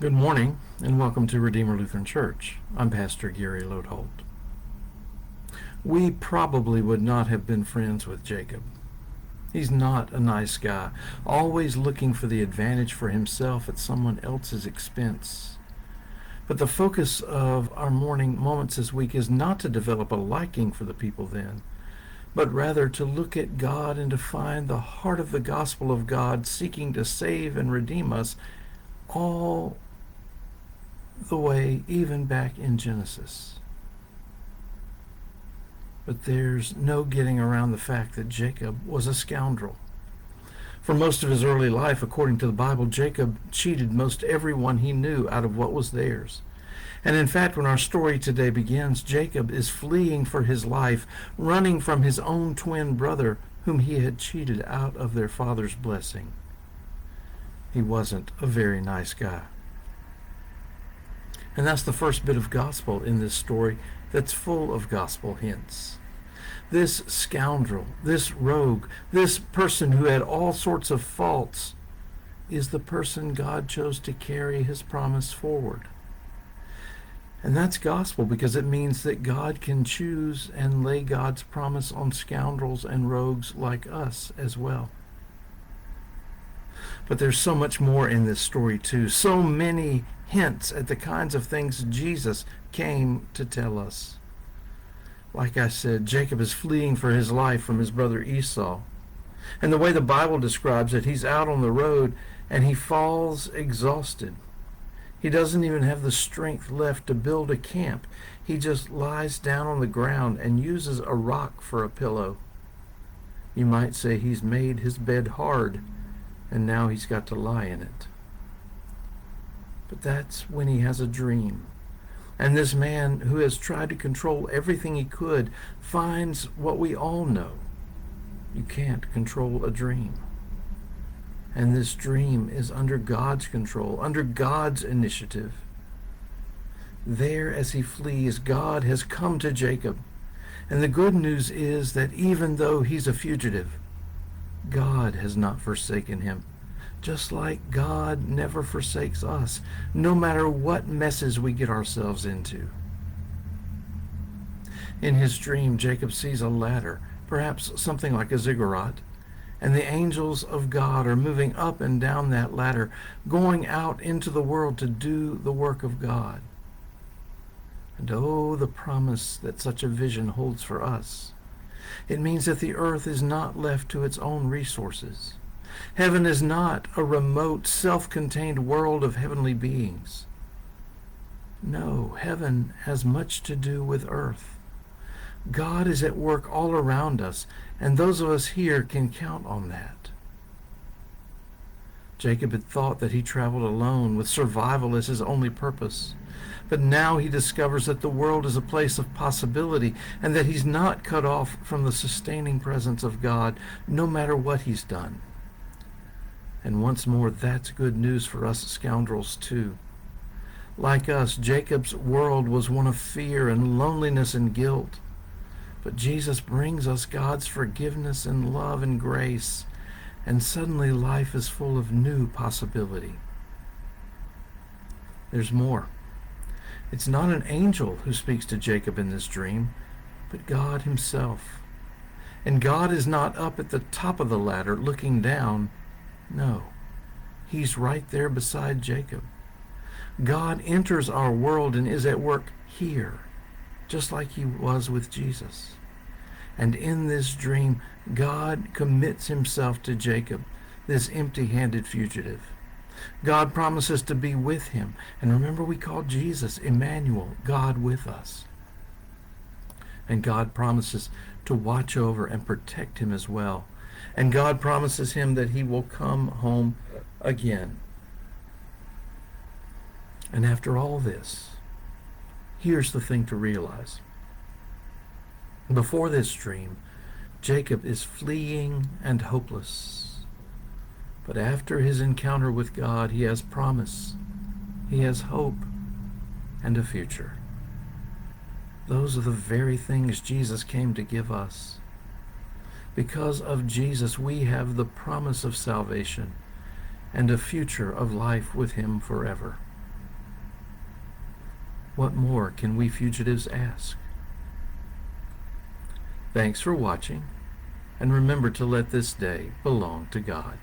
Good morning, and welcome to Redeemer Lutheran Church. I'm Pastor Gary Lodeholt. We probably would not have been friends with Jacob. He's not a nice guy, always looking for the advantage for himself at someone else's expense. But the focus of our morning moments this week is not to develop a liking for the people then, but rather to look at God and to find the heart of the gospel of God seeking to save and redeem us all the way even back in Genesis. But there's no getting around the fact that Jacob was a scoundrel. For most of his early life, according to the Bible, Jacob cheated most everyone he knew out of what was theirs. And in fact, when our story today begins, Jacob is fleeing for his life, running from his own twin brother, whom he had cheated out of their father's blessing. He wasn't a very nice guy. And that's the first bit of gospel in this story that's full of gospel hints. This scoundrel, this rogue, this person who had all sorts of faults is the person God chose to carry his promise forward. And that's gospel because it means that God can choose and lay God's promise on scoundrels and rogues like us as well. But there's so much more in this story too. So many hints at the kinds of things Jesus came to tell us. Like I said, Jacob is fleeing for his life from his brother Esau. And the way the Bible describes it, he's out on the road and he falls exhausted. He doesn't even have the strength left to build a camp. He just lies down on the ground and uses a rock for a pillow. You might say he's made his bed hard, and now he's got to lie in it. But that's when he has a dream. And this man who has tried to control everything he could finds what we all know. You can't control a dream. And this dream is under God's control, under God's initiative. There, as he flees, God has come to Jacob. And the good news is that even though he's a fugitive, God has not forsaken him. Just like God never forsakes us, no matter what messes we get ourselves into. In his dream, Jacob sees a ladder, perhaps something like a ziggurat, and the angels of God are moving up and down that ladder, going out into the world to do the work of God. And oh, the promise that such a vision holds for us. It means that the earth is not left to its own resources. Heaven is not a remote, self-contained world of heavenly beings. No, heaven has much to do with earth. God is at work all around us, and those of us here can count on that. Jacob had thought that he traveled alone, with survival as his only purpose. But now he discovers that the world is a place of possibility, and that he's not cut off from the sustaining presence of God, no matter what he's done. And once more, that's good news for us scoundrels too. Like us, Jacob's world was one of fear and loneliness and guilt. But Jesus brings us God's forgiveness and love and grace, and suddenly life is full of new possibility. There's more. It's not an angel who speaks to Jacob in this dream, but God himself. And God is not up at the top of the ladder looking down. No, he's right there beside Jacob. God enters our world and is at work here, just like he was with Jesus. And in this dream, God commits himself to Jacob, this empty-handed fugitive. God promises to be with him. And remember, we call Jesus Emmanuel, God with us. And God promises to watch over and protect him as well. And God promises him that he will come home again. And after all this, here's the thing to realize. Before this dream, Jacob is fleeing and hopeless. But after his encounter with God, he has promise, he has hope, and a future. Those are the very things Jesus came to give us. Because of Jesus, we have the promise of salvation and a future of life with him forever. What more can we fugitives ask? Thanks for watching, and remember to let this day belong to God.